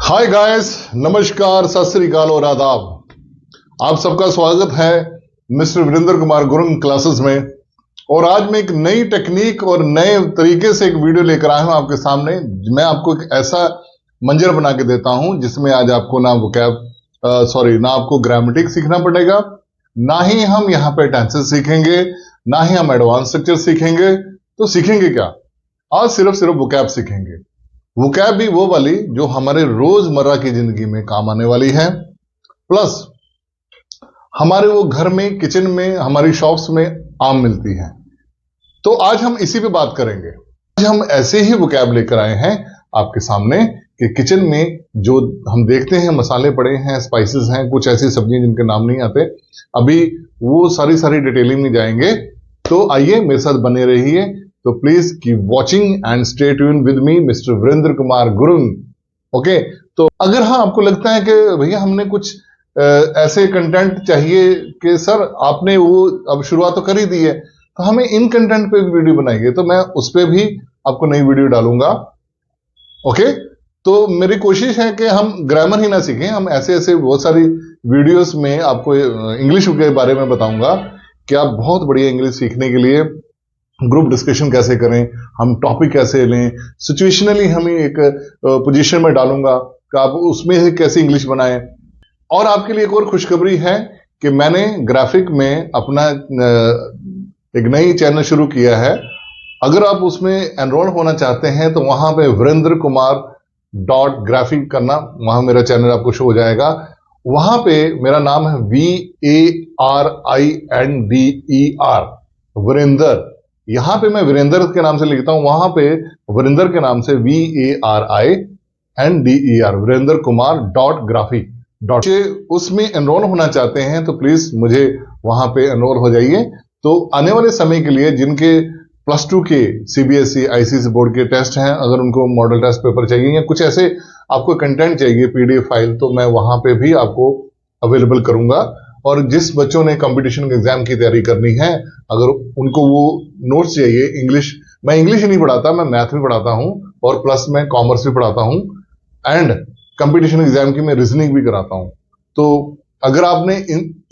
Hi guys, नमस्कार, सत श्री अकाल और आदाब। आप सबका स्वागत है मिस्टर वीरेंद्र कुमार गुरुंग क्लासेस में। और आज मैं एक नई टेक्निक और नए तरीके से एक वीडियो लेकर आया हूं आपके सामने। मैं आपको एक ऐसा मंजर बना के देता हूं जिसमें आज आपको ना ना आपको ग्रामेटिक सीखना पड़ेगा, ना ही हम यहाँ पे टेंसेस सीखेंगे, ना ही हम एडवांस स्ट्रक्चर सीखेंगे। तो सीखेंगे क्या? आज सिर्फ वोकैब सीखेंगे। वोकैब भी वो वाली जो हमारे रोजमर्रा की जिंदगी में काम आने वाली है, प्लस हमारे वो घर में, किचन में, हमारी शॉप्स में आम मिलती है। तो आज हम इसी पे बात करेंगे। आज हम ऐसे ही वोकैब लेकर आए हैं आपके सामने कि किचन में जो हम देखते हैं मसाले पड़े हैं, स्पाइसेस हैं, कुछ ऐसी सब्जियां जिनके नाम नहीं आते, अभी वो सारी डिटेलिंग में जाएंगे। तो आइए मेरे साथ बने रहिए। तो please keep watching and stay tune with me mister Virendra Kumar Gurung. Okay, तो अगर आपको लगता है कि भैया हमने कुछ ऐसे कंटेंट चाहिए कि सर आपने वो अब शुरुआत तो कर ही दी है, तो हमें इन कंटेंट पे वीडियो बनाइए, तो मैं उस पर भी आपको नई वीडियो डालूंगा। ओके, तो मेरी कोशिश है कि हम ग्रामर ही ना सीखें, हम ऐसे बहुत सारी वीडियोस में आपको इंग्लिश के बारे में बताऊंगा कि आप बहुत बढ़िया इंग्लिश सीखने के लिए ग्रुप डिस्कशन कैसे करें, हम टॉपिक कैसे लें, सिचुएशनली हम एक पोजीशन में डालूंगा कि आप उसमें कैसे इंग्लिश बनाएं। और आपके लिए एक और खुशखबरी है कि मैंने ग्राफिक में अपना एक नई चैनल शुरू किया है। अगर आप उसमें एनरोल होना चाहते हैं तो वहां पे वीरेंद्रकुमार.ग्राफिक करना, वहां मेरा चैनल आपको शो हो जाएगा। वहां पे मेरा नाम है VARINDER, वीरेंद्र। यहां पे मैं वीरेंद्र के नाम से लिखता हूं, वहां पे वीरेंद्र के नाम से VARINDER, वीरेंद्र कुमार .ग्राफिक। उसमें एनरोल होना चाहते हैं तो प्लीज मुझे वहां पे एनरोल हो जाइए। तो आने वाले समय के लिए जिनके +2 के CBSE ICSE बोर्ड के टेस्ट हैं, अगर उनको मॉडल टेस्ट पेपर चाहिए या कुछ ऐसे आपको कंटेंट चाहिए PDF फाइल, तो मैं वहां पे भी आपको अवेलेबल करूंगा। और जिस बच्चों ने कंपटीशन एग्जाम की तैयारी करनी है, अगर उनको वो नोट्स चाहिए इंग्लिश, मैं इंग्लिश ही नहीं पढ़ाता, मैं मैथ भी पढ़ाता हूं और प्लस मैं कॉमर्स भी पढ़ाता हूं एंड कंपटीशन एग्जाम की मैं रीजनिंग भी कराता हूं। तो अगर आपने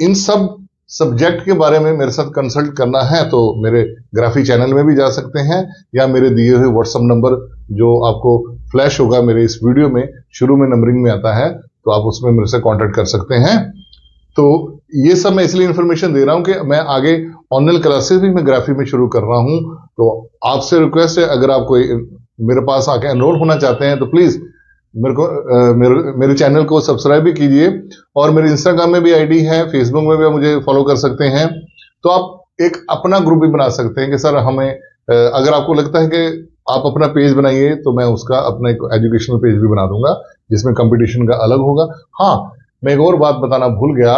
इन सब सब्जेक्ट के बारे में मेरे साथ कंसल्ट करना है तो मेरे ग्राफिक चैनल में भी जा सकते हैं, या मेरे दिए हुए व्हाट्सएप नंबर जो आपको फ्लैश होगा मेरे इस वीडियो में, शुरू में नंबरिंग में आता है, तो आप उसमें मेरे से कांटेक्ट कर सकते हैं। तो ये सब मैं इसलिए इंफॉर्मेशन दे रहा हूं कि मैं आगे ऑनलाइन क्लासेस भी मैं ग्राफिक में शुरू कर रहा हूं। तो आपसे रिक्वेस्ट है, अगर आप कोई मेरे पास आके एनरोल होना चाहते हैं तो प्लीज मेरे चैनल को सब्सक्राइब भी कीजिए। और मेरे इंस्टाग्राम में भी आईडी है, फेसबुक में भी मुझे फॉलो कर सकते हैं। तो आप एक अपना ग्रुप भी बना सकते हैं कि सर हमें, अगर आपको लगता है कि आप अपना पेज बनाइए तो मैं उसका अपना एक एजुकेशनल पेज भी बना दूंगा जिसमें कंपटीशन का अलग होगा। हाँ, मैं एक और बात बताना भूल गया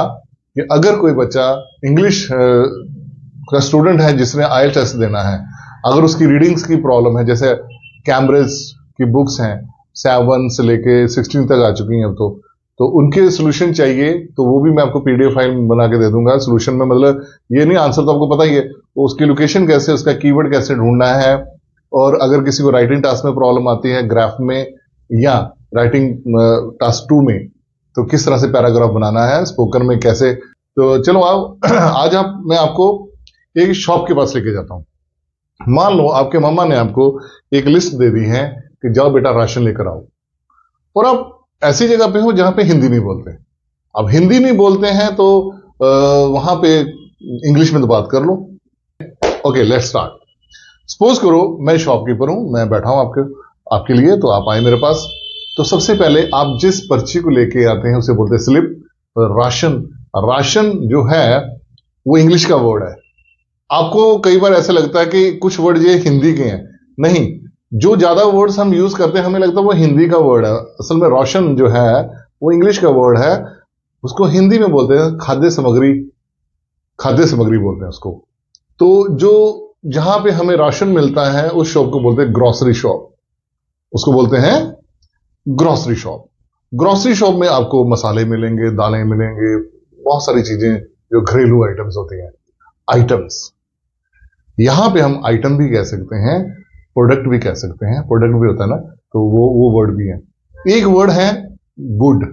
कि अगर कोई बच्चा इंग्लिश का स्टूडेंट है जिसने IELTS टेस्ट देना है, अगर उसकी रीडिंग्स की प्रॉब्लम है, जैसे कैम्ब्रिज की बुक्स हैं 7 से लेके 16 तक आ चुकी हैं अब तो उनके सोल्यूशन चाहिए, तो वो भी मैं आपको PDF फाइल बना के दे दूंगा। सोल्यूशन में मतलब ये नहीं, आंसर तो आपको पता ही है, तो उसकी लोकेशन कैसे, उसका कीवर्ड कैसे ढूंढना है, और अगर किसी को राइटिंग टास्क में प्रॉब्लम आती है ग्राफ में या राइटिंग टास्क 2 में, तो किस तरह से पैराग्राफ बनाना है, स्पोकन में कैसे। तो चलो आज मैं आपको एक शॉप के पास लेके जाता हूं। मान लो आपके मम्मा ने आपको एक लिस्ट दे दी है कि जाओ बेटा राशन लेकर आओ, और आप ऐसी जगह पे हो जहां पे हिंदी नहीं बोलते। अब हिंदी नहीं बोलते हैं तो वहां पे इंग्लिश में तो बात कर लो। Okay, let's start. सपोज करो मैं शॉपकीपर हूं, मैं बैठा हूं आपके लिए, तो आप आए मेरे पास। तो सबसे पहले आप जिस पर्ची को लेके आते हैं उसे बोलते हैं स्लिप। राशन, राशन जो है वो इंग्लिश का वर्ड है। आपको कई बार ऐसा लगता है कि कुछ वर्ड ये हिंदी के हैं, नहीं, जो ज्यादा वर्ड्स हम यूज करते हैं हमें लगता है वो हिंदी का वर्ड है। असल में राशन जो है वो इंग्लिश का वर्ड है, उसको हिंदी में बोलते हैं खाद्य सामग्री, खाद्य सामग्री बोलते हैं उसको। तो जो जहां पे हमें राशन मिलता है उस शॉप को बोलते हैं ग्रोसरी शॉप, उसको बोलते हैं ग्रोसरी शॉप। ग्रोसरी शॉप में आपको मसाले मिलेंगे, दालें मिलेंगे, बहुत सारी चीजें जो घरेलू आइटम्स होती हैं, आइटम्स। यहां पे हम आइटम भी कह सकते हैं, प्रोडक्ट भी कह सकते हैं, प्रोडक्ट भी होता है ना, तो वो वर्ड भी है। एक वर्ड है गुड।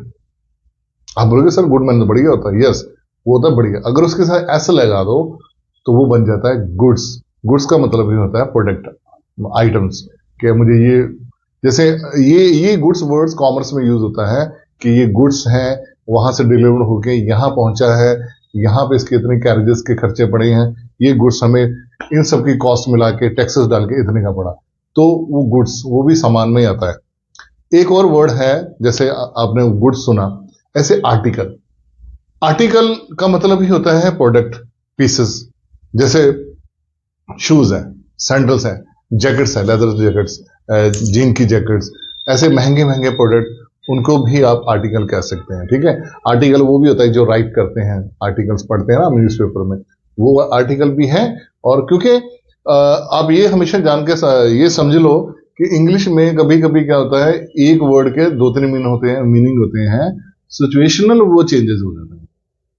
आप बोलोगे सर गुड मैन तो बढ़िया होता है, यस वो होता है बढ़िया। अगर उसके साथ एस लगा दो तो वो बन जाता है गुड्स। गुड्स का मतलब ही होता है प्रोडक्ट, आइटम्स। कि मुझे ये, जैसे ये गुड्स वर्ड्स कॉमर्स में यूज होता है कि ये गुड्स हैं, वहां से डिलीवर होके यहाँ पहुंचा है, यहाँ पे इसके इतने कैरेजेस के खर्चे पड़े हैं, ये गुड्स हमें इन सब की कॉस्ट मिला के टैक्सेस डाल के इतने का पड़ा, तो वो गुड्स वो भी सामान में ही आता है। एक और वर्ड है, जैसे आपने गुड्स सुना, ऐसे आर्टिकल। आर्टिकल का मतलब ही होता है प्रोडक्ट पीसेस। जैसे शूज है, सैंडल्स है, जैकेट्स है, लेदर जैकेट्स, जीन की जैकेट्स, ऐसे महंगे महंगे प्रोडक्ट, उनको भी आप आर्टिकल कह सकते हैं। ठीक है, आर्टिकल वो भी होता है जो राइट करते हैं, आर्टिकल्स पढ़ते हैं ना न्यूज़पेपर में, वो आर्टिकल भी है। और क्योंकि आप ये हमेशा जान के ये समझ लो कि इंग्लिश में कभी कभी क्या होता है, एक वर्ड के दो तीन मीनिंग होते हैं, सिचुएशनल वो चेंजेस हो जाते हैं।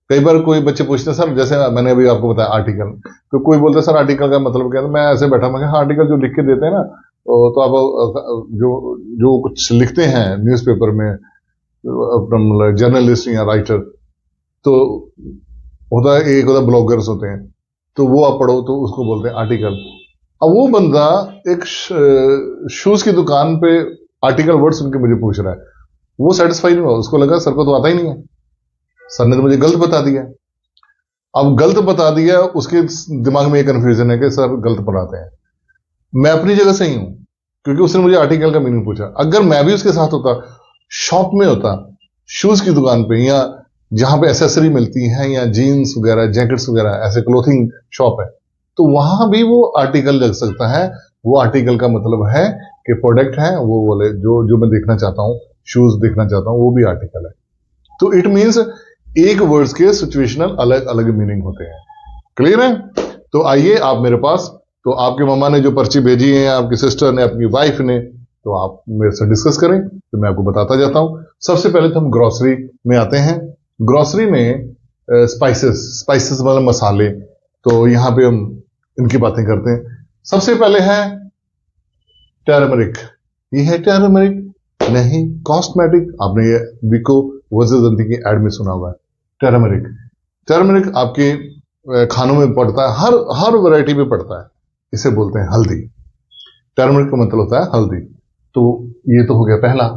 कई बार कोई बच्चे पूछते हैं सर, जैसे मैंने अभी आपको बताया आर्टिकल, तो कोई बोलता है सर आर्टिकल का मतलब क्या है, मैं ऐसे बैठा, मैं हाँ आर्टिकल जो लिख के देते हैं ना, तो आप जो जो कुछ लिखते हैं न्यूज़पेपर में, अपना जर्नलिस्ट या राइटर, तो होता है, एक होता है ब्लॉगर्स होते हैं, तो वो आप पढ़ो तो उसको बोलते हैं आर्टिकल। अब वो बंदा एक शूज की दुकान पे आर्टिकल वर्ड सुन के मुझे पूछ रहा है, वो सेटिस्फाई नहीं हुआ, उसको लगा सर को तो आता ही नहीं है, सर ने तो मुझे गलत बता दिया। अब गलत बता दिया, उसके दिमाग में ये कंफ्यूजन है कि सर गलत पढ़ाते हैं। मैं अपनी जगह सही हूं, क्योंकि उसने मुझे आर्टिकल का मीनिंग पूछा। अगर मैं भी उसके साथ होता, शॉप में होता, शूज की दुकान पे, या जहां पे एसेसरी मिलती है, या जीन्स वगैरह, जैकेट्स वगैरह, ऐसे क्लोथिंग शॉप है, तो वहां भी वो आर्टिकल लग सकता है। वो आर्टिकल का मतलब है कि प्रोडक्ट है, वो बोले जो जो मैं देखना चाहता हूं, शूज देखना चाहता हूं, वो भी आर्टिकल है। तो इट मीन्स एक वर्ड्स के सिचुएशनल अलग अलग मीनिंग होते हैं। क्लियर है? तो आइए आप मेरे पास, तो आपकी मम्मा ने जो पर्ची भेजी है, आपकी सिस्टर ने, अपनी वाइफ ने, तो आप मेरे से डिस्कस करें, तो मैं आपको बताता जाता हूं। सबसे पहले तो हम ग्रोसरी में आते हैं। ग्रोसरी में स्पाइसेस मतलब मसाले, तो यहां पे हम इनकी बातें करते हैं। सबसे पहले है टर्मरिक। ये है टर्मरिक नहीं, कॉस्मेटिक। आपने ये विको वर्सेस की एड में सुना हुआ है, टर्मरिक। टर्मरिक आपके खानों में पड़ता है, हर वैरायटी में पड़ता है। इसे बोलते हैं हल्दी। टर्मरिक का मतलब होता है हल्दी। तो ये तो हो गया पहला।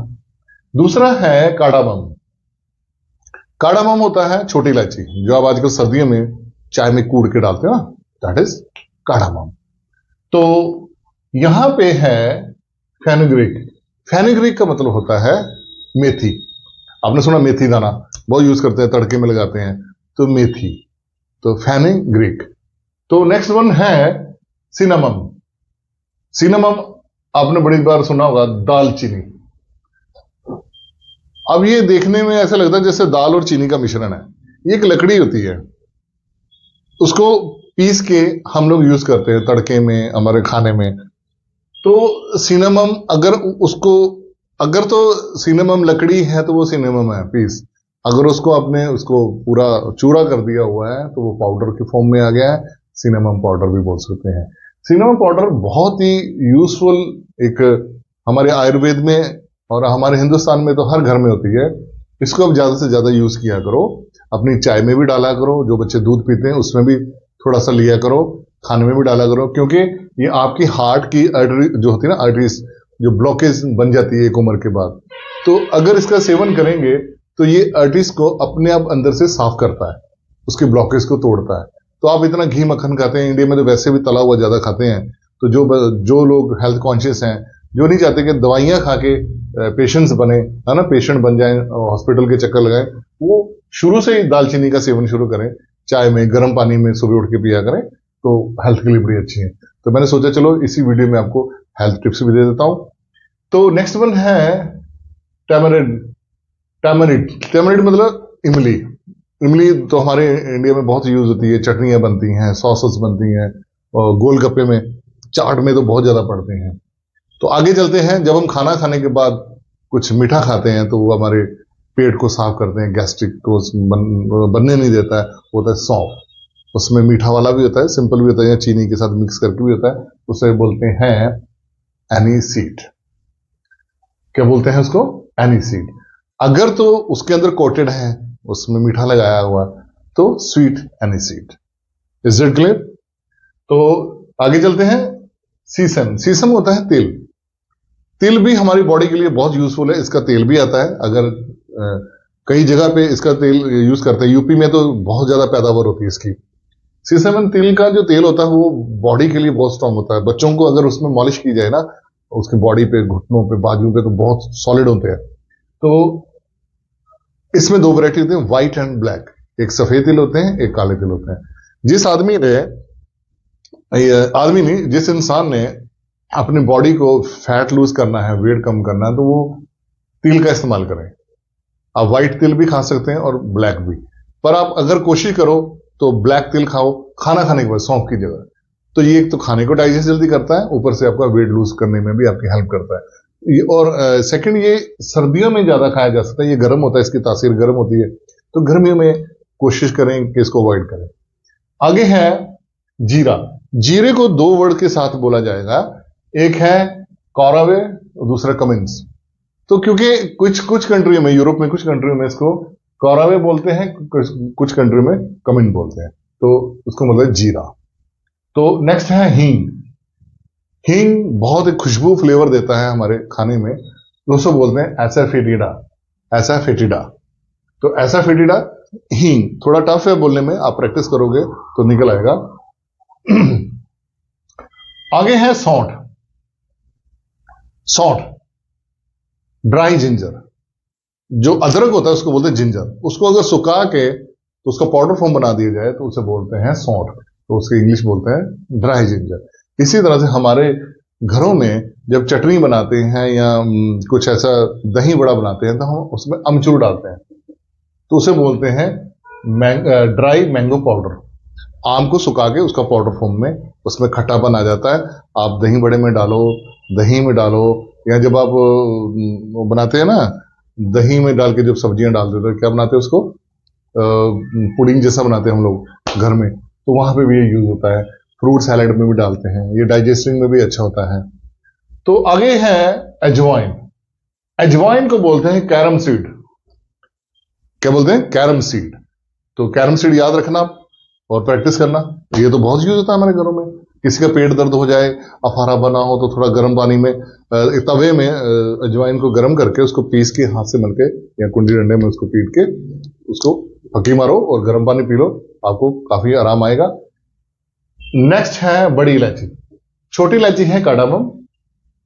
दूसरा है कार्डामम। कार्डामम होता है छोटी इलायची, जो आप आजकल सर्दियों में चाय में कूट के डालते हो ना, दैट इज कार्डामम। तो यहां पे है फेनुग्रीक। फेनुग्रीक का मतलब होता है मेथी। आपने सुना मेथी दाना बहुत यूज करते हैं, तड़के में लगाते हैं, तो मेथी, तो फेनुग्रीक। तो नेक्स्ट वन है सिनेमम। सिनेमम आपने बड़ी बार सुना होगा, दालचीनी। अब ये देखने में ऐसा लगता है जैसे दाल और चीनी का मिश्रण है। ये एक लकड़ी होती है, उसको पीस के हम लोग यूज करते हैं तड़के में, हमारे खाने में। तो सिनेमम, अगर तो सिनेमम लकड़ी है तो वो सिनेमम है पीस। अगर उसको आपने उसको पूरा चूरा कर दिया हुआ है तो वो पाउडर के फॉर्म में आ गया है, सिनेमम पाउडर भी बोल सकते हैं। सिनेमम पाउडर बहुत ही यूजफुल, एक हमारे आयुर्वेद में और हमारे हिंदुस्तान में तो हर घर में होती है। इसको अब ज्यादा से ज्यादा यूज किया करो, अपनी चाय में भी डाला करो, जो बच्चे दूध पीते हैं उसमें भी थोड़ा सा लिया करो, खाने में भी डाला करो, क्योंकि ये आपकी हार्ट की आर्टरी जो होती है ना, आर्टरीज जो ब्लॉकेज बन जाती है एक उम्र के बाद, तो अगर इसका सेवन करेंगे तो ये आर्टरीज को अपने आप अंदर से साफ करता है, उसके ब्लॉकेज को तोड़ता है। तो आप इतना घी मक्खन खाते हैं, इंडिया में तो वैसे भी तला हुआ ज्यादा खाते हैं, तो जो लोग हेल्थ कॉन्शियस हैं, जो नहीं चाहते कि दवाइयां खा के पेशेंट्स बने, है ना, पेशेंट बन जाएं, हॉस्पिटल के चक्कर लगाएं, वो शुरू से ही दालचीनी का सेवन शुरू करें, चाय में, गर्म पानी में सुबह उठ के पिया करें, तो हेल्थ के लिए बड़ी अच्छी है। तो मैंने सोचा चलो इसी वीडियो में आपको हेल्थ टिप्स भी दे देता हूं। तो नेक्स्ट वन है टैमरिड। टैमरिड मतलब इमली। इमली तो हमारे इंडिया में बहुत यूज होती है, चटनियां बनती हैं, सॉसेस बनती हैं, और गोलगप्पे में, चाट में तो बहुत ज्यादा पड़ते हैं। तो आगे चलते हैं, जब हम खाना खाने के बाद कुछ मीठा खाते हैं तो वो हमारे पेट को साफ करते हैं, गैस्ट्रिक को बनने नहीं देता है, वो होता है सौंफ। उसमें मीठा वाला भी होता है, सिंपल भी होता है, या चीनी के साथ मिक्स करके भी होता है, उसे बोलते हैं एनीसीड। क्या बोलते हैं उसको? एनीसीड। अगर तो उसके अंदर कोटेड है, उसमें मीठा लगाया हुआ, तो sweet aniseed. Is it clear? तो आगे चलते हैं। सीसम। सीसम होता है तेल। तेल भी हमारी बॉडी के लिए बहुत यूजफुल है। इसका तेल भी आता है। अगर कई जगह पे इसका तेल यूज करते हैं, यूपी में तो बहुत ज्यादा पैदावार होती है इसकी। सीसम तेल का जो तेल होता है वो बॉडी के लिए बहुत स्ट्रांग होता है। बच्चों को अगर उसमें मॉलिश की जाए ना, उसकी बॉडी पे, घुटनों पे, बाजू पे, तो बहुत सॉलिड होते हैं। तो इसमें दो वैरायटी होती है, व्हाइट एंड ब्लैक। एक सफेद तिल होते हैं, एक काले तिल होते हैं। जिस आदमी ने जिस इंसान ने अपनी बॉडी को फैट लूज करना है, वेट कम करना है, तो वो तिल का इस्तेमाल करें। आप व्हाइट तिल भी खा सकते हैं और ब्लैक भी। पर आप अगर कोशिश करो तो ब्लैक तिल खाओ खाना खाने के बाद, सौंफ की जगह। तो ये एक तो खाने को डाइजेस्ट जल्दी करता है, ऊपर से आपका वेट लूज करने में भी आपकी हेल्प करता है। और सेकंड, ये सर्दियों में ज्यादा खाया जा सकता है। ये गर्म होता है, इसकी तासीर गर्म होती है, तो गर्मियों में कोशिश करें कि इसको अवॉइड करें। आगे है जीरा। जीरे को दो वर्ड के साथ बोला जाएगा, एक है कौरावे और दूसरा कमिंस। तो क्योंकि कुछ कुछ कंट्रियों में, यूरोप में कुछ कंट्रियों में इसको कौरावे बोलते हैं, कुछ कंट्री में कमिन बोलते हैं, तो उसको मतलब जीरा। तो नेक्स्ट है हींग। हींग बहुत एक खुशबू फ्लेवर देता है हमारे खाने में, तो उसको बोलते हैं एसाफेटिडा। एसाफेटिडा, तो एसाफेटिडा हींग थोड़ा टफ है बोलने में, आप प्रैक्टिस करोगे तो निकल आएगा। आगे है सौंठ। सौंठ, ड्राई जिंजर। जो अदरक होता है उसको बोलते हैं जिंजर। उसको अगर सुखा के तो उसका पाउडर फॉर्म बना दिया जाए तो उसे बोलते हैं सौंठ। तो उसके इंग्लिश बोलते हैं ड्राई जिंजर। इसी तरह से हमारे घरों में जब चटनी बनाते हैं या कुछ ऐसा दही बड़ा बनाते हैं, तो हम उसमें अमचूर डालते हैं, तो उसे बोलते हैं ड्राई मैंगो पाउडर। आम को सुखा के उसका पाउडर फॉर्म में उसमें खट्टापन आ जाता है। आप दही बड़े में डालो, दही में डालो, या जब आप वो बनाते हैं ना, दही में डाल के जब सब्जियां डाल देते हैं, क्या बनाते हैं उसको, पुडिंग जैसा बनाते हैं हम लोग घर में, तो वहां पे भी ये यूज होता है। फ्रूट सैलेड में भी डालते हैं, ये डाइजेस्टिंग में भी अच्छा होता है। तो आगे है अजवाइन। अजवाइन को बोलते हैं कैरम सीड। क्या बोलते हैं? Carom seed. तो कैरम सीड याद रखना और प्रैक्टिस करना। ये तो बहुत यूज होता है हमारे घरों में। किसी का पेट दर्द हो जाए, अफारा बना हो, तो थोड़ा गर्म पानी में, तवे में अजवाइन को गर्म करके उसको पीस के हाथ से मल के या कुंडी डंडे में उसको पीट के उसको फकी मारो और गर्म पानी पी लो, आपको काफी आराम आएगा। नेक्स्ट है बड़ी इलायची। छोटी इलायची है कार्डामम,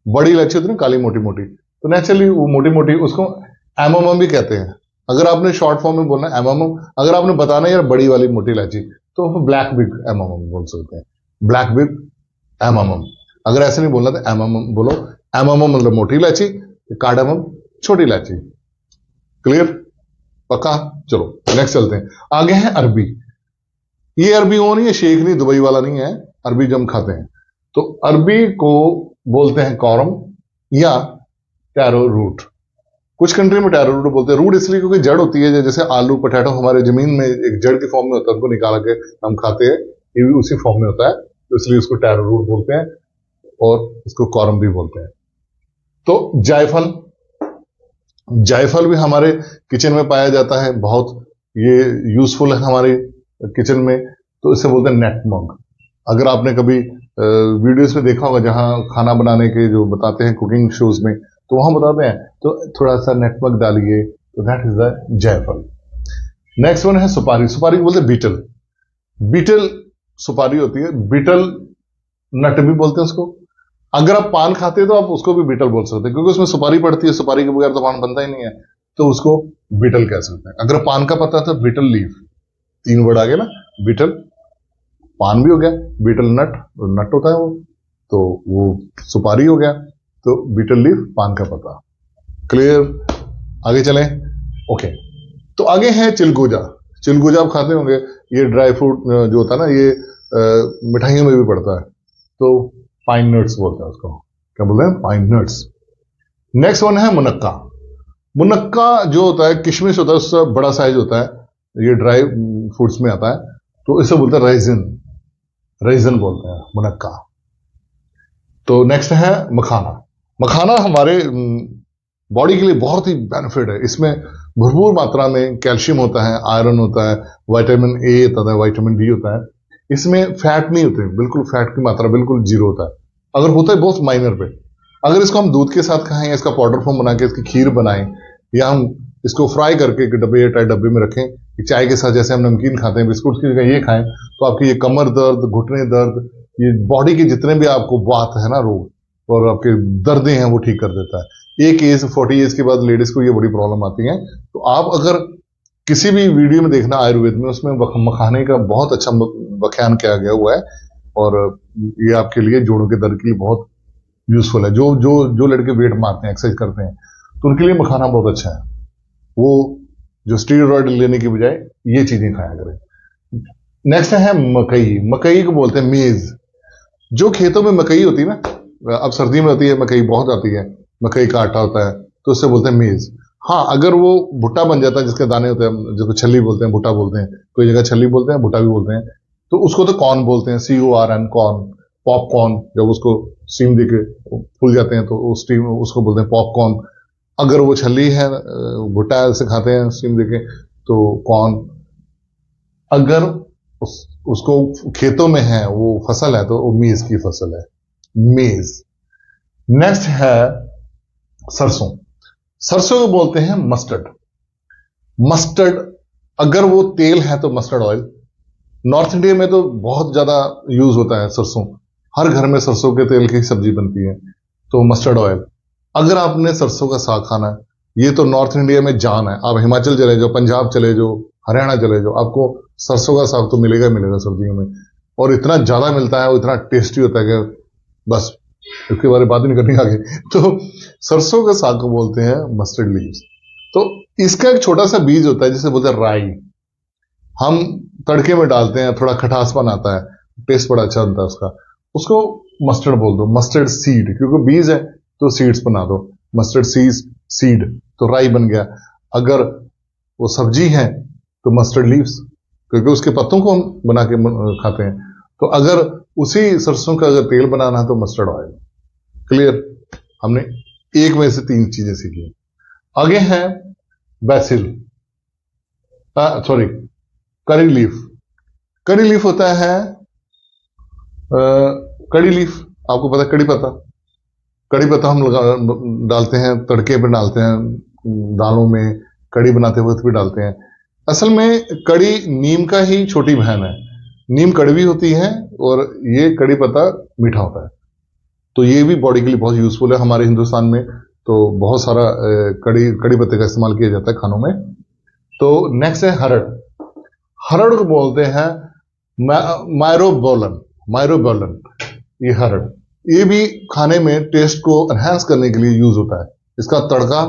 बड़ी इलायची होती है काली मोटी मोटी, तो नेचुरली वो मोटी मोटी, उसको एमोमम भी कहते हैं। अगर आपने शॉर्ट फॉर्म में बोलना एमोमम, अगर आपने बताना यार बड़ी वाली मोटी इलायची, तो ब्लैक बिग एमोमम बोल सकते हैं। Black big amomum. अगर ऐसे नहीं बोलना तो एमोमम बोलो। एमोमम मतलब मोटी इलायची, कार्डामम छोटी इलायची। क्लियर? पक्का? चलो नेक्स्ट चलते हैं। आगे है अरबी। ये अरबी वो नहीं है, शेख नहीं, दुबई वाला नहीं है। अरबी जो हम खाते हैं, तो अरबी को बोलते हैं कॉरम या टैरो रूट। कुछ कंट्री में टैरो रूट बोलते हैं। रूट इसलिए क्योंकि जड़ होती है, जैसे आलू पोटैटो हमारे जमीन में एक जड़ की फॉर्म में होता है, उनको निकाल के हम खाते हैं, ये भी उसी फॉर्म में होता है, तो इसलिए उसको टैरो रूट बोलते हैं और उसको कॉरम भी बोलते हैं। तो जायफल। जायफल भी हमारे किचन में पाया जाता है, बहुत ये यूजफुल है हमारे किचन में, तो इसे बोलते हैं नेटमग। अगर आपने कभी वीडियोस में देखा होगा जहां खाना बनाने के जो बताते हैं कुकिंग शोज में, तो वहां बताते हैं तो थोड़ा सा नेटमग डालिए, तो दैट इज द जायफल। नेक्स्ट वन है सुपारी। सुपारी को बोलते हैं बीटल। बीटल सुपारी होती है, बीटल नट भी बोलते हैं उसको। अगर आप पान खाते हैं तो आप उसको भी बीटल बोल सकते हैं, क्योंकि उसमें सुपारी पड़ती है, सुपारी के बगैर तो पान बनता ही नहीं है, तो उसको बीटल कह सकते हैं। अगर पान का पता तो बीटल लीफ, 3 वर्ड आ गए ना, बीटल, पान भी हो गया, बीटल नट, नट होता है वो, तो वो सुपारी हो गया, तो बीटल लीफ, पान का पत्ता। क्लियर? आगे चलें। ओके, तो आगे है चिलगोजा। चिलगोजा आप खाते होंगे, ये ड्राई फ्रूट जो होता है ना, ये मिठाइयों में भी पड़ता है, तो पाइन नट्स बोलते हैं उसको। क्या बोलते हैं? Pine nuts. नेक्स्ट वन है मुनक्का। मुनक्का जो होता है, किशमिश होता है, उसका बड़ा साइज होता है, ये ड्राई फ्रूट्स में आता है, तो इसे बोलते हैं राइजिन। राइजिन बोलते हैं मुनक्का। तो नेक्स्ट है मखाना। मखाना हमारे बॉडी के लिए बहुत ही बेनिफिट है। इसमें भरपूर मात्रा में कैल्शियम होता है, आयरन होता है, विटामिन ए होता है, विटामिन डी होता है। इसमें फैट नहीं होते, बिल्कुल फैट की मात्रा बिल्कुल जीरो होता है, अगर होता है बहुत माइनर पे। अगर इसको हम दूध के साथ खाएं या इसका पाउडर फॉर्म बना के इसकी खीर बनाएं, या हम इसको फ्राई करके डब्बे या टाइट डब्बे में रखें, चाय के साथ जैसे हम नमकीन खाते हैं, बिस्कुट की जगह ये खाएं, तो आपकी ये कमर दर्द, घुटने दर्द, ये बॉडी के जितने भी आपको बात है ना रोग और आपके दर्दें हैं वो ठीक कर देता है। एक एज 40 एज के बाद लेडीज को ये बड़ी प्रॉब्लम आती है। तो आप अगर किसी भी वीडियो में देखना आयुर्वेद में, उसमें मखाने का बहुत अच्छा व्याख्यान किया गया हुआ है, और ये आपके लिए जोड़ों के दर्द के लिए बहुत यूजफुल है। जो जो जो लड़के वेट मारते हैं, एक्सरसाइज करते हैं, तो उनके लिए मखाना बहुत अच्छा है। वो जो स्टीरॉयड लेने की बजाय ये चीजें खाया करें। नेक्स्ट है मकई। मकई को बोलते हैं मेज। जो खेतों में मकई होती है ना, अब सर्दियों में होती है मकई, बहुत आती है, मकई का आटा होता है, तो उससे बोलते हैं मेज। हाँ, अगर वो भुट्टा बन जाता है जिसके दाने होते हैं, जिसको छल्ली बोलते हैं, भुट्टा बोलते हैं, कोई जगह छल्ली बोलते हैं, भुट्टा भी बोलते हैं, तो उसको तो कॉर्न बोलते हैं, CORN, कॉर्न, पॉपकॉर्न। जब उसको स्टीम देके फूल जाते हैं तो उस स्टीम उसको बोलते हैं पॉपकॉर्न। अगर वो छल्ली है, भुट्टा से खाते हैं स्टीम देके, तो कॉर्न। अगर उसको खेतों में है, वो फसल है, तो वो मेज की फसल है, मेज। नेक्स्ट है सरसों। सरसों को बोलते हैं मस्टर्ड। मस्टर्ड, अगर वो तेल है तो मस्टर्ड ऑयल। नॉर्थ इंडिया में तो बहुत ज्यादा यूज होता है सरसों, हर घर में सरसों के तेल की सब्जी बनती है, तो मस्टर्ड ऑयल। अगर आपने सरसों का साग खाना है, ये तो नॉर्थ इंडिया में जान है। आप हिमाचल चले जाओ, पंजाब चले जाओ, हरियाणा चले जाओ, आपको सरसों का साग तो मिलेगा ही मिलेगा सर्दियों में, और इतना ज्यादा मिलता है, वो इतना टेस्टी होता है कि बस इसके बारे में बात ही नहीं करनी आगे। तो सरसों का साग को बोलते हैं मस्टर्ड लीव्स। तो इसका एक छोटा सा बीज होता है जिसे बोलते हैं राई। हम तड़के में डालते हैं, थोड़ा खटासपन आता है, टेस्ट बड़ा अच्छा बनता है उसका, उसको मस्टर्ड बोल दो, मस्टर्ड सीड, क्योंकि बीज है तो सीड्स बना दो, मस्टर्ड सीड, तो राई बन गया। अगर वो सब्जी है तो मस्टर्ड लीव्स, क्योंकि उसके पत्तों को हम बना के खाते हैं। तो अगर उसी सरसों का अगर तेल बनाना है तो मस्टर्ड ऑयल। क्लियर? हमने एक में से 3 चीजें सीखी। आगे है बेसिल, सॉरी, करी लीफ। करी लीफ होता है कड़ी लीफ, आपको पता है कड़ी पत्ता। कड़ी पत्ता हम डालते हैं, तड़के पे डालते हैं, दालों में कड़ी बनाते वक्त भी डालते हैं। असल में कड़ी नीम का ही छोटी बहन है। नीम कड़वी होती है और ये कड़ी पत्ता मीठा होता है, तो ये भी बॉडी के लिए बहुत यूजफुल है। हमारे हिंदुस्तान में तो बहुत सारा कड़ी पत्ते का इस्तेमाल किया जाता है खानों में। तो नेक्स्ट है हरड़। हरड़ को बोलते हैं मायरोबोलन। ये हरड़, ये भी खाने में टेस्ट को एनहांस करने के लिए यूज होता है। इसका तड़का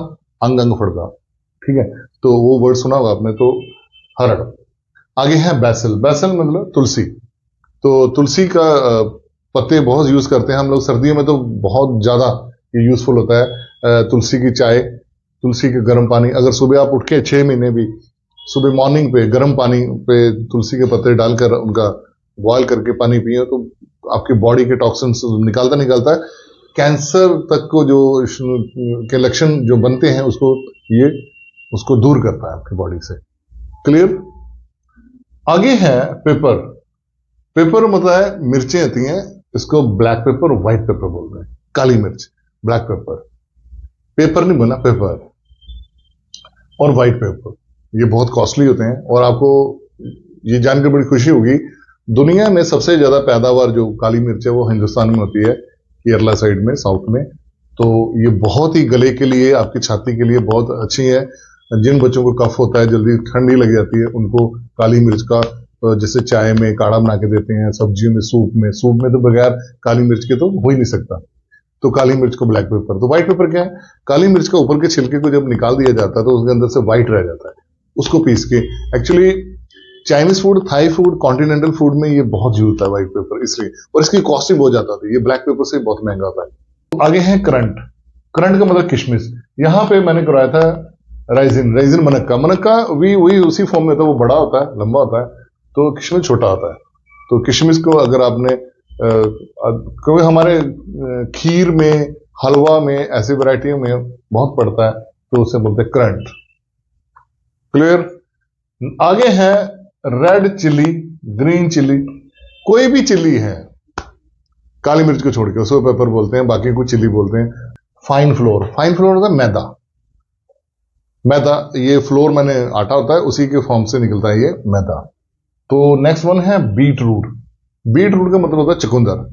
अंग अंग फड़का, ठीक है, तो वो वर्ड सुना होगा आपने। तो हरड़। आगे है बैसल। बैसल मतलब तुलसी। तो तुलसी का पत्ते बहुत यूज करते हैं हम लोग सर्दियों में, तो बहुत ज्यादा ये यूजफुल होता है। तुलसी की चाय, तुलसी के गर्म पानी, अगर सुबह आप उठ के 6 महीने भी सुबह मॉर्निंग पे गर्म पानी पे तुलसी के पत्ते डालकर उनका बॉयल करके पानी पिए, तो आपकी बॉडी के टॉक्सिन्स निकालता है। कैंसर तक को जो के लक्षण जो बनते हैं उसको दूर करता है आपकी बॉडी से। क्लियर? आगे है पेपर। पेपर मतलब है मिर्चें आती हैं, इसको ब्लैक पेपर और व्हाइट पेपर बोलते हैं। काली मिर्च, ब्लैक पेपर। पेपर नहीं बना, पेपर और व्हाइट पेपर, ये बहुत कॉस्टली होते हैं। और आपको ये जानकर बड़ी खुशी होगी, दुनिया में सबसे ज्यादा पैदावार जो काली मिर्च है वो हिंदुस्तान में होती है, केरला साइड में, साउथ में। तो ये बहुत ही गले के लिए, आपकी छाती के लिए बहुत अच्छी है। जिन बच्चों को कफ होता है, जल्दी ठंडी लग जाती है, उनको काली मिर्च का जैसे चाय में काढ़ा बना के देते हैं, सब्जियों में, सूप में तो बगैर काली मिर्च के तो हो ही नहीं सकता। तो काली मिर्च को ब्लैक पेपर। तो व्हाइट पेपर क्या है? काली मिर्च का ऊपर के छिलके को जब निकाल दिया जाता है तो उसके अंदर से व्हाइट रह जाता है, उसको पीस के। Actually Chinese food, Thai food, continental food में ये बहुत यूज होता है व्हाइट पेपर, इसलिए। और इसकी कॉस्टिंग बहुत ज्यादा होती है, ये ब्लैक पेपर से बहुत महंगा होता है। आगे है करंट। करंट का मतलब किशमिश। यहां पे मैंने कराया था राइजिन मनक्का भी वही उसी फॉर्म में था, वो बड़ा होता है, लंबा होता है, तो किशमिश छोटा होता है। तो किशमिश को अगर आपने क्योंकि हमारे खीर में हलवा में, ऐसी वैरायटियों में बहुत पड़ता है, तो उसे बोलते हैं करंट। क्लियर। आगे है रेड चिली, ग्रीन चिली। कोई भी चिली है, काली मिर्च को छोड़ के, उसको पेपर बोलते हैं, बाकी को चिली बोलते हैं। फाइन फ्लोर, फाइन फ्लोर होता है मैदा। मैदा, ये फ्लोर मैंने आटा होता है, उसी के फॉर्म से निकलता है ये मैदा। तो नेक्स्ट वन है बीट रूट। बीट रूट का मतलब होता है चुकंदर,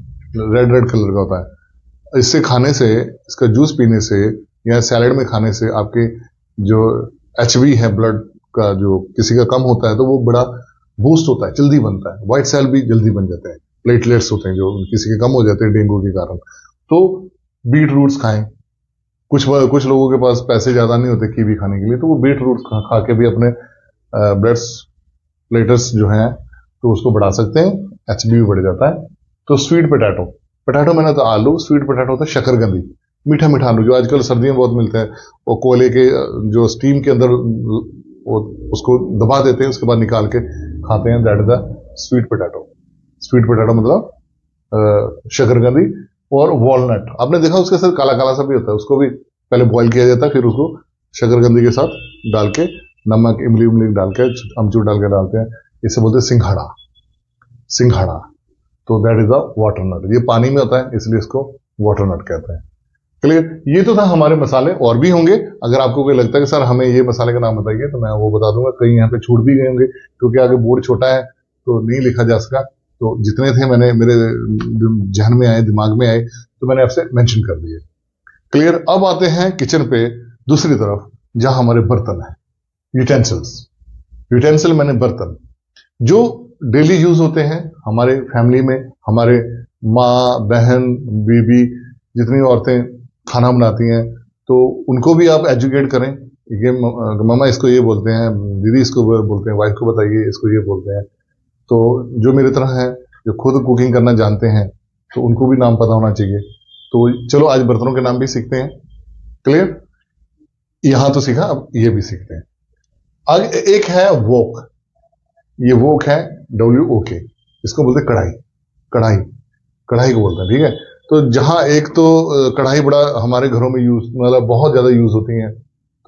रेड रेड कलर का होता है। इससे खाने से, इसका जूस पीने से या सैलेड में खाने से आपके जो एचबी है, ब्लड का जो किसी का कम होता है तो वो बड़ा बूस्ट होता है, जल्दी बनता है। व्हाइट सेल भी जल्दी बन जाते हैं, प्लेटलेट्स होते हैं जो किसी के कम हो जाते हैं डेंगू के कारण। तो बीट रूट्स खाएं। कुछ लोगों के पास पैसे ज्यादा नहीं होते कीवी खाने के लिए, तो वो बीट रूट खा के भी अपने ब्लड प्लेटलेट्स जो हैं तो उसको बढ़ा सकते हैं, एचबी भी बढ़ जाता है। तो स्वीट पोटैटो, पोटैटो मैंने तो आलू, स्वीट पोटैटो होता है शकरकंदी, मीठा मीठा आलू जो आजकल सर्दियों में बहुत मिलते हैं। वो कोयले के जो स्टीम के अंदर वो उसको दबा देते हैं, उसके बाद निकाल के खाते हैं, that is the sweet potato. Sweet potato मतलब शकरकंदी। और वॉलनट, आपने देखा उसके साथ काला काला सा भी होता है, उसको भी पहले बॉईल किया जाता है, फिर उसको शकरकंदी के साथ डाल के, नमक इमली उमली डाल के, अमचूर डाल के डालते हैं। इसे बोलते हैं सिंघाड़ा, सिंघाड़ा। तो दैट इज अ वाटर नट, ये पानी में होता है इसलिए इसको वाटर नट कहते हैं। क्लियर। ये तो था हमारे मसाले, और भी होंगे। अगर आपको कोई लगता है कि सर हमें ये मसाले का नाम बताइए, तो मैं वो बता दूंगा। कहीं यहाँ पे छूट भी गए होंगे क्योंकि आगे बोर्ड छोटा है तो नहीं लिखा जा सका। तो जितने थे मैंने मेरे जहन में आए, दिमाग में आए, तो मैंने आपसे मेंशन कर दिए। क्लियर। अब आते हैं किचन पे दूसरी तरफ, जहां हमारे बर्तन है, यूटेंसिल्स। यूटेंसिल मैंने बर्तन जो डेली यूज होते हैं हमारे फैमिली में। हमारे माँ, बहन, बीबी, जितनी औरतें खाना बनाती हैं, तो उनको भी आप एजुकेट करें। ये मामा इसको ये बोलते हैं, दीदी इसको बोलते हैं, वाइफ को बताइए इसको ये बोलते हैं। तो जो मेरी तरह है, जो खुद कुकिंग करना जानते हैं, तो उनको भी नाम पता होना चाहिए। तो चलो आज बर्तनों के नाम भी सीखते हैं। क्लियर। यहां तो सीखा, अब ये भी सीखते हैं। आगे एक है वोक। ये वोक है, WOK। इसको बोलते हैं कढ़ाई। कढ़ाई, कढ़ाई को बोलते हैं, ठीक है। तो जहां एक तो कढ़ाई बड़ा हमारे घरों में यूज, मतलब बहुत ज्यादा यूज होती है,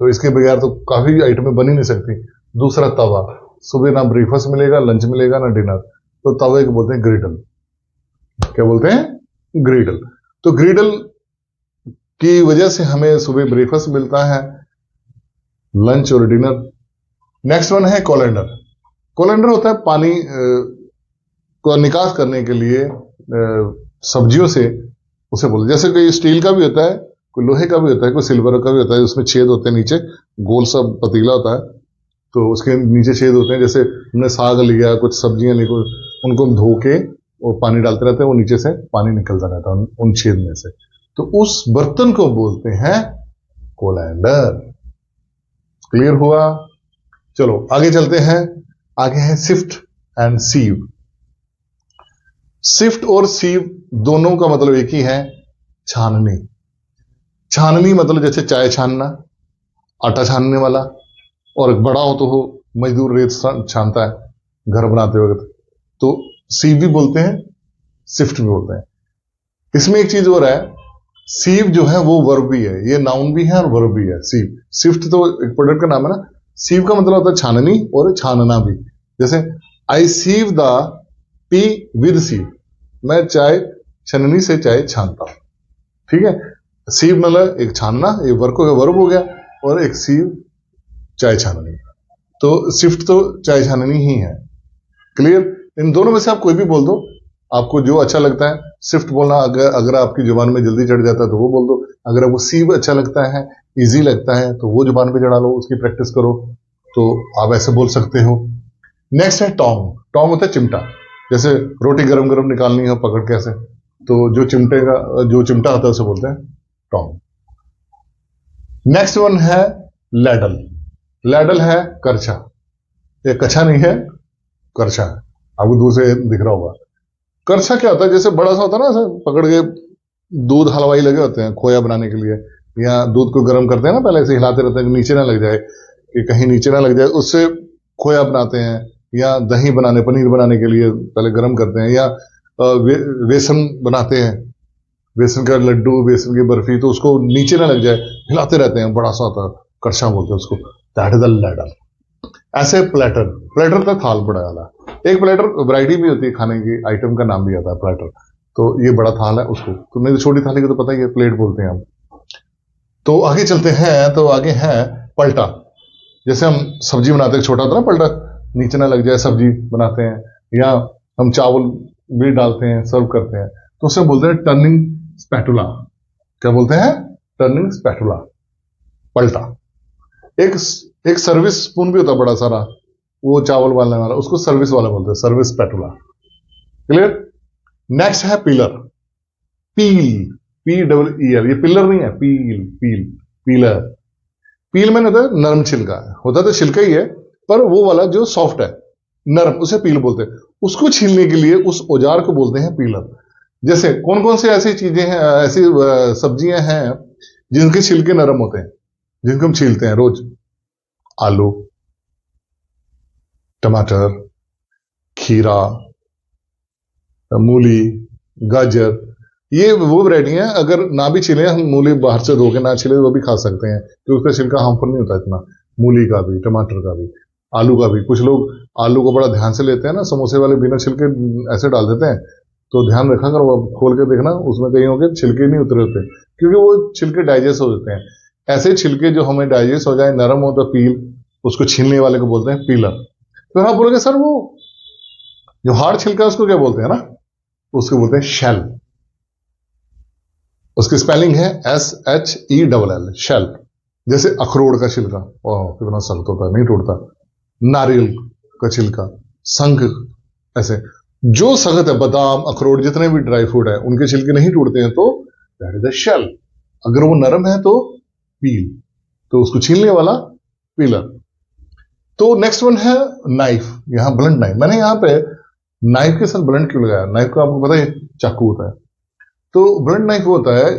तो इसके बगैर तो काफी आइटमें बन ही नहीं सकती। दूसरा तवा, सुबह ना ब्रेकफास्ट मिलेगा, लंच मिलेगा, ना डिनर, तो तवे को बोलते हैं ग्रिडल। क्या बोलते हैं? ग्रिडल। तो ग्रिडल की वजह से हमें सुबह ब्रेकफास्ट मिलता है, लंच और डिनर। नेक्स्ट वन है कोलेंडर। कोलेंडर होता है पानी को निकास करने के लिए सब्जियों से, उसे बोलते, जैसे कोई स्टील का भी होता है, कोई लोहे का भी होता है, कोई सिल्वर का भी होता है, उसमें छेद होते हैं नीचे, गोल सा पतीला होता है, तो उसके नीचे छेद होते हैं। जैसे हमने साग लिया, कुछ सब्जियां ली, उनको धो के वो पानी डालते रहते हैं, वो नीचे से पानी निकलता रहता है उन छेद में से, तो उस बर्तन को बोलते हैं कोलेंडर। क्लियर हुआ? चलो आगे चलते हैं। आगे है सिफ्ट एंड सीव। सिफ्ट और सीव दोनों का मतलब एक ही है, छाननी। छाननी मतलब जैसे चाय छानना, आटा छानने वाला, और बड़ा हो तो हो मजदूर रेत छानता है घर बनाते वक्त, तो सीव भी बोलते हैं, सिफ्ट भी बोलते हैं। इसमें एक चीज और है, सीव जो है वो वर्ब भी है, ये नाउन भी है और वर्ब भी है। सीव, सिफ्ट तो एक प्रोडक्ट का नाम है ना, सीव का मतलब होता है छाननी और छानना भी। जैसे आई सीव द टी विद सीव, मैं चाय छननी से चाय छानता हूं, ठीक है। सीव मतलब एक छानना, एक वर्ब हो गया, और एक सीव चाय छाननी। तो सिफ्ट तो चाय छाननी ही है। क्लियर। इन दोनों में से आप कोई भी बोल दो, आपको जो अच्छा लगता है। सिफ्ट बोलना अगर आपकी जुबान में जल्दी चढ़ जाता है तो वो बोल दो, अगर आपको सीव अच्छा लगता है, इजी लगता है, तो वो जुबान पे चढ़ा लो, उसकी प्रैक्टिस करो, तो आप ऐसे बोल सकते हो। नेक्स्ट है टोंग। टोंग होता है चिमटा, जैसे रोटी गरम गरम निकालनी हो पकड़ के ऐसे, तो जो चिमटा होता है उसे बोलते हैं टोंग। नेक्स्ट वन है लैडल। लैडल है करछा, ये कछा नहीं है, करछा है, आपको दूर से दिख रहा होगा। करछा क्या होता है, जैसे बड़ा सा होता है ना, ऐसे पकड़ के दूध हलवाई लगे होते हैं खोया बनाने के लिए, या दूध को गर्म करते हैं ना, पहले ऐसे हिलाते रहते हैं कि नीचे ना लग जाए, कि कहीं नीचे ना लग जाए, उससे खोया बनाते हैं। या दही बनाने, पनीर बनाने के लिए पहले गर्म करते हैं, या बेसन बनाते हैं, बेसन का लड्डू, बेसन की बर्फी, तो उसको नीचे ना लग जाए, हिलाते रहते हैं, बड़ा सा होता है, करछा बोलते हैं उसको, दैट इज द लैडर। ऐसे प्लेटर, प्लेटर का थाल बड़ा वाला। एक प्लेटर वैरायटी भी होती है, खाने की आइटम का नाम भी आता है प्लेटर। तो ये बड़ा थाल है, उसको तो नहीं, तो छोटी थाली को तो पता ही है, प्लेट बोलते हैं हम। तो आगे चलते हैं, तो आगे है पलटा। जैसे हम सब्जी बनाते हैं, छोटा होता है ना पलटा, नीचे ना लग जाए, सब्जी बनाते हैं, या हम चावल भी डालते हैं, सर्व करते हैं, तो उसे बोलते हैं टर्निंग स्पैटुला। क्या बोलते हैं? टर्निंग स्पैटुला, पलटा। एक एक सर्विस स्पून भी होता है बड़ा सारा, वो चावल वाला वाला, उसको सर्विस वाला बोलते हैं, सर्विस स्पैटुला। क्लियर? नेक्स्ट है पिलर। पील, PEEL, ये पिलर नहीं है, पील, पील, पीलर। पील में होता है नरम छिलका, होता तो छिलका ही है, पर वो वाला जो सॉफ्ट है, नरम, उसे पील बोलते हैं। उसको छीलने के लिए उस औजार को बोलते हैं पीलर। जैसे कौन कौन से ऐसी चीजें हैं, ऐसी सब्जियां हैं जिनके छिलके नरम होते हैं, जिनको हम छीलते हैं रोज? आलू, टमाटर, खीरा, मूली, गाजर, ये वो वैरायटी है। अगर ना भी छिले, हम मूली बाहर से धो के ना छिले वो भी खा सकते हैं, क्योंकि उसका छिलका हार्मफुल नहीं होता इतना। मूली का भी, टमाटर का भी, आलू का भी। कुछ लोग आलू को बड़ा ध्यान से लेते हैं ना, समोसे वाले बिना छिलके ऐसे डाल देते हैं, तो ध्यान रखा करो, खोल के देखना, उसमें कहीं होंगे छिलके नहीं उतरे होते, क्योंकि वो छिलके डाइजेस्ट हो जाते हैं। ऐसे छिलके जो हमें डाइजेस्ट हो जाए, नरम हो, तो पील, उसको छीलने वाले को बोलते हैं पीलर। फिर आप बोलोगे सर वो जो हार्ड छिलका है उसको क्या बोलते हैं ना? उसको बोलते हैं शेल। उसकी स्पेलिंग है SHELL, शेल। जैसे अखरोट का छिलका, ओह कितना सख्त होता है, नहीं टूटता। नारियल का छिलका, संख, ऐसे जो सख्त है, बादाम, अखरोट, जितने भी ड्राई फ्रूट है, उनके छिलके नहीं टूटते हैं, तो दैट इज द शेल। अगर वो नरम है तो पील, तो उसको छीलने वाला पीलर। तो नेक्स्ट वन है नाइफ। यहां ब्लंट नाइफ, मैंने यहां पे नाइफ के साथ ब्लंट क्यों लगाया? नाइफ को आपको पता है चाकू होता है, तो ब्लंट नाइफ होता है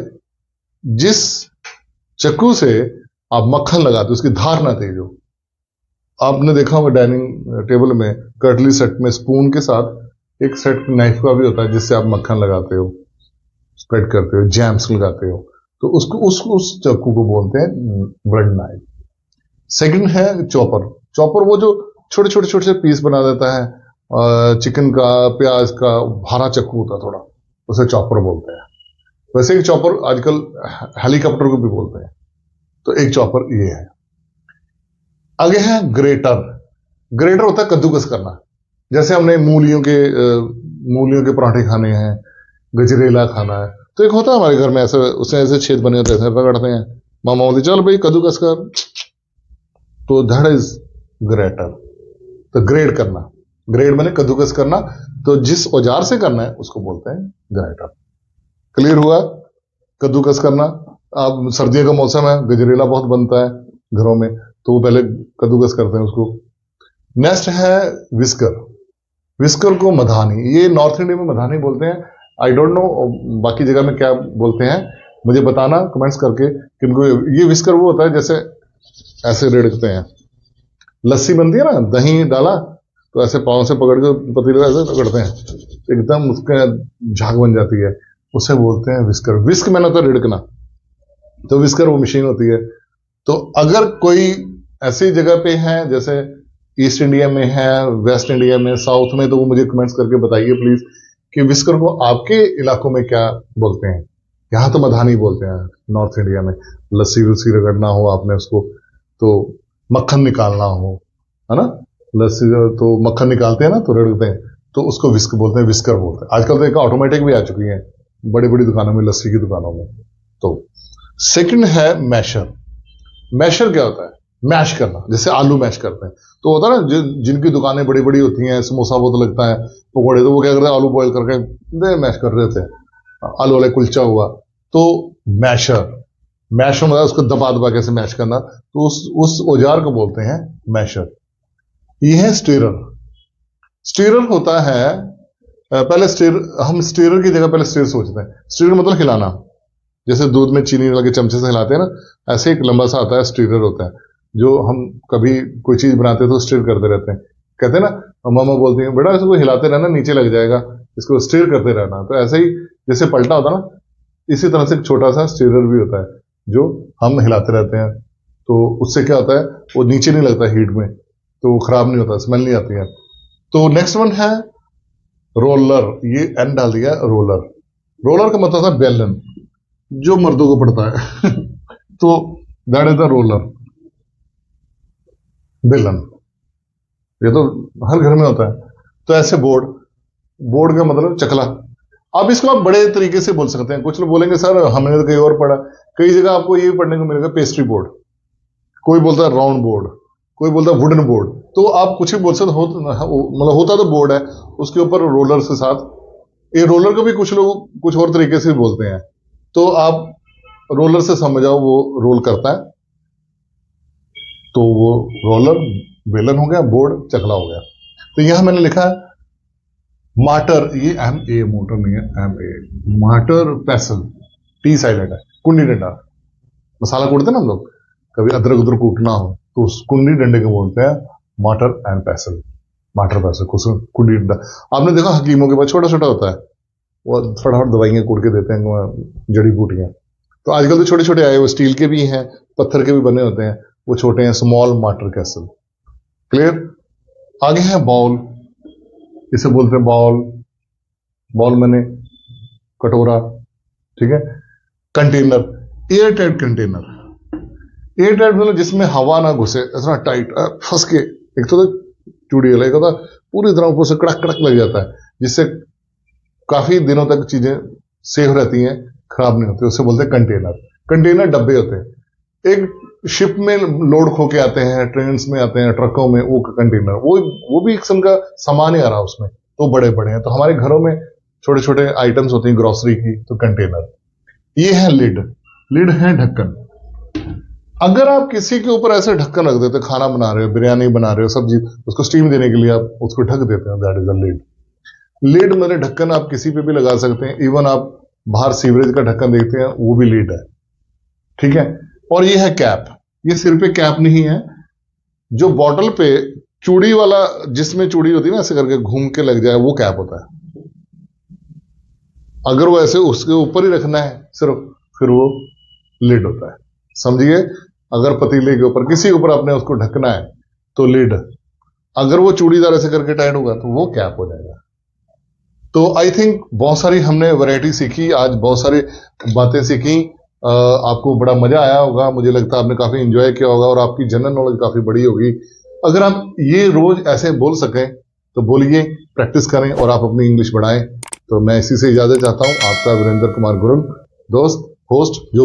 जिस चाकू से आप मक्खन लगाते हो, उसकी धार ना तेज हो। आपने देखा होगा डाइनिंग टेबल में कटली सेट में स्पून के साथ एक सेट नाइफ का भी होता है, जिससे आप मक्खन लगाते हो, स्प्रेड करते हो, जैम्स लगाते हो, तो उसको उस चाकू को बोलते हैं ब्लंट नाइफ। सेकंड है चॉपर। चॉपर वो जो छोटे छोटे छोटे से पीस बना देता है, चिकन का, प्याज का, भारा चाकू होता है थोड़ा, उसे चॉपर बोलते हैं। वैसे ही चॉपर आजकल हेलीकॉप्टर को भी बोलते हैं। तो एक चॉपर ये है। आगे है ग्रेटर। ग्रेटर होता है कद्दूकस करना। जैसे हमने मूलियों के पराठे खाने हैं, गजरेला खाना है, तो एक होता है हमारे घर में ऐसे, उसमें ऐसे छेद बने होते हैं, रगड़ते हैं, मामा बोलते चल भाई कद्दूकस कर, तो दैट इज ग्रेटर। तो ग्रेड करना, ग्रेड मैंने कद्दूकस करना, तो जिस औजार से करना है उसको बोलते हैं ग्रेटर। क्लियर हुआ? कद्दूकस करना। अब सर्दियों का मौसम है, गजरेला बहुत बनता है घरों में, तो वो पहले कद्दूकस करते हैं उसको। नेक्स्ट है विस्कर। विस्कर को मधानी, ये नॉर्थ इंडिया में मधानी बोलते हैं, आई डोंट नो बाकी जगह में क्या बोलते हैं, मुझे बताना कमेंट्स करके कि उनको ये विस्कर वो होता है जैसे ऐसे रेड़कते हैं, लस्सी बनती है ना, दही डाला तो ऐसे पांव से पकड़ के पतीले ऐसे पकड़ते हैं, एकदम उसका झाग बन जाती है, उसे बोलते हैं विस्कर। विस्क मैंने होता है रिड़कना, तो विस्कर वो मशीन होती है। तो अगर कोई ऐसी जगह पे है जैसे ईस्ट इंडिया में है, वेस्ट इंडिया में, साउथ में, तो वो मुझे कमेंट्स करके बताइए प्लीज कि विस्कर को आपके इलाकों में क्या बोलते हैं। यहां तो मधानी बोलते हैं नॉर्थ इंडिया में। लस्सी वस्सी रगड़ना हो आपने उसको, तो मक्खन निकालना हो, है ना, लस्सी तो मक्खन निकालते हैं ना, तो रगड़ते हैं, तो उसको विस्क बोलते हैं, विस्कर बोलते हैं। आजकल तो एक ऑटोमेटिक भी आ चुकी है बड़ी बड़ी दुकानों में, लस्सी की दुकानों में। तो सेकंड है मैशर। मैशर क्या होता है? मैश करना, जैसे आलू मैश करते हैं, तो होता है ना जिनकी दुकानें बड़ी बड़ी होती हैं, समोसा बहुत लगता है, पकौड़े, तो वो क्या करते हैं, आलू बॉयल करके दे मैश कर देते हैं, आलू वाले कुलचा हुआ, तो मैशर। मैशर मतलब उसको दबा दबा कैसे मैश करना, तो उस औजार को बोलते हैं मैशर। ये है स्टीरर। स्टीरर होता है, पहले हम स्टीरर की जगह पहले स्टीर सोचते हैं। स्टीरर मतलब हिलाना, जैसे दूध में चीनी लगे चमचे से हिलाते हैं ना, ऐसे एक लंबा सा आता है स्टीरर होता है, जो हम कभी कोई चीज बनाते हैं तो स्टीर करते रहते हैं। कहते हैं ना, मामा बोलती हैं बेटा इसको हिलाते रहना, नीचे लग जाएगा, इसको स्टीर करते रहना। तो ऐसे ही जैसे पलटा होता ना, इसी तरह से एक छोटा सा स्टीरर भी होता है जो हम हिलाते रहते हैं, तो उससे क्या होता है वो नीचे नहीं लगता हीट में, तो वो खराब नहीं होता, स्मेल नहीं आती है। तो नेक्स्ट वन है रोलर, ये एन डाल दिया, रोलर। रोलर का मतलब था बेलन, जो मर्दों को पड़ता है तो दैट इज द रोलर, बेलन, ये तो हर घर में होता है। तो ऐसे बोर्ड, बोर्ड का मतलब चकला। अब इसको आप बड़े तरीके से बोल सकते हैं। कुछ लोग बोलेंगे सर हमने तो कहीं और पढ़ा, कई जगह आपको ये पढ़ने को मिलेगा पेस्ट्री बोर्ड, कोई बोलता है राउंड बोर्ड, कोई बोलता है वुडन बोर्ड। तो आप कुछ भी बोल सकते हो, मतलब होता तो बोर्ड है, उसके ऊपर रोलर के साथ, ये रोलर को भी कुछ लोग कुछ और तरीके से बोलते हैं। तो आप रोलर से समझ आओ वो रोल करता है, तो वो रोलर बेलन हो गया, बोर्ड चकला हो गया। तो यहां मैंने लिखा है माटर, ये एम ए, मोटर नहीं है, एम ए, माटर पैसल, टी साइलेंट है। कुंडी डंडा, मसाला कूटते ना हम लोग, कभी अदरक उदरक कूटना हो तो उस कुंडी डंडे को बोलते हैं माटर एंड पैसल, माटर पैसल, कुंडी डंडा। आपने देखा हकीमों के पास छोटा छोटा होता है, वो फटाफट दवाइयां कूट के देते हैं, जड़ी बूटियां। तो आजकल तो छोटे छोटे आए, वो स्टील के भी हैं, पत्थर के भी बने होते हैं, वो छोटे हैं, स्मॉल माटर कैसल। क्लियर। आगे है बाउल, इसे बोलते हैं बाउल, बाउल मैंने कटोरा, ठीक है। Container, air tight container, air tight मतलब जिसमें हवा ना घुसे, ऐसा टाइट फंस के, एक तो चूड़ी वाला, एक होता पूरी तरह ऊपर से कड़क कड़क लग जाता है, जिससे काफी दिनों तक चीजें सेफ रहती हैं, खराब नहीं होती, उससे बोलते हैं कंटेनर। कंटेनर डब्बे होते हैं, एक शिप में लोड खो के आते हैं, ट्रेन में आते हैं, ट्रकों में, वो कंटेनर, वो भी एक किस्म का सामान ही आ रहा उसमें, तो बड़े बड़े हैं। तो हमारे घरों में छोटे छोटे आइटम्स होते हैं ग्रोसरी की, तो कंटेनर। ये है लिड, लिड है ढक्कन। अगर आप किसी के ऊपर ऐसे ढक्कन रख देते, खाना बना रहे हो, बिरयानी बना रहे हो, सब्जी, उसको स्टीम देने के लिए आप उसको ढक देते हैं, that is a lid. Lid मतलब ढक्कन आप किसी पे भी लगा सकते हैं, इवन आप बाहर सीवरेज का ढक्कन देखते हैं, वो भी लिड है, ठीक है। और ये है कैप, ये सिर पे कैप नहीं है, जो बॉटल पे चूड़ी वाला, जिसमें चूड़ी होती है ना ऐसे करके घूम के लग जाए, वो कैप होता है। अगर वो ऐसे उसके ऊपर ही रखना है सिर्फ, फिर वो लिड होता है, समझिए। अगर पतीले के ऊपर, किसी के ऊपर आपने उसको ढकना है तो लिड, अगर वो चूड़ीदार ऐसे करके टाइट होगा तो वो कैप हो जाएगा। तो आई थिंक बहुत सारी हमने वैरायटी सीखी आज, बहुत सारी बातें सीखी, आपको बड़ा मजा आया होगा, मुझे लगता है आपने काफी एंजॉय किया होगा, और आपकी जनरल नॉलेज काफी बड़ी होगी। अगर आप ये रोज ऐसे बोल सकें तो बोलिए, प्रैक्टिस करें और आप अपनी इंग्लिश बढ़ाएं। तो मैं इसी से इजाजत चाहता हूं, आपका वीरेंद्र कुमार गुरुंग, दोस्त, होस्ट, जो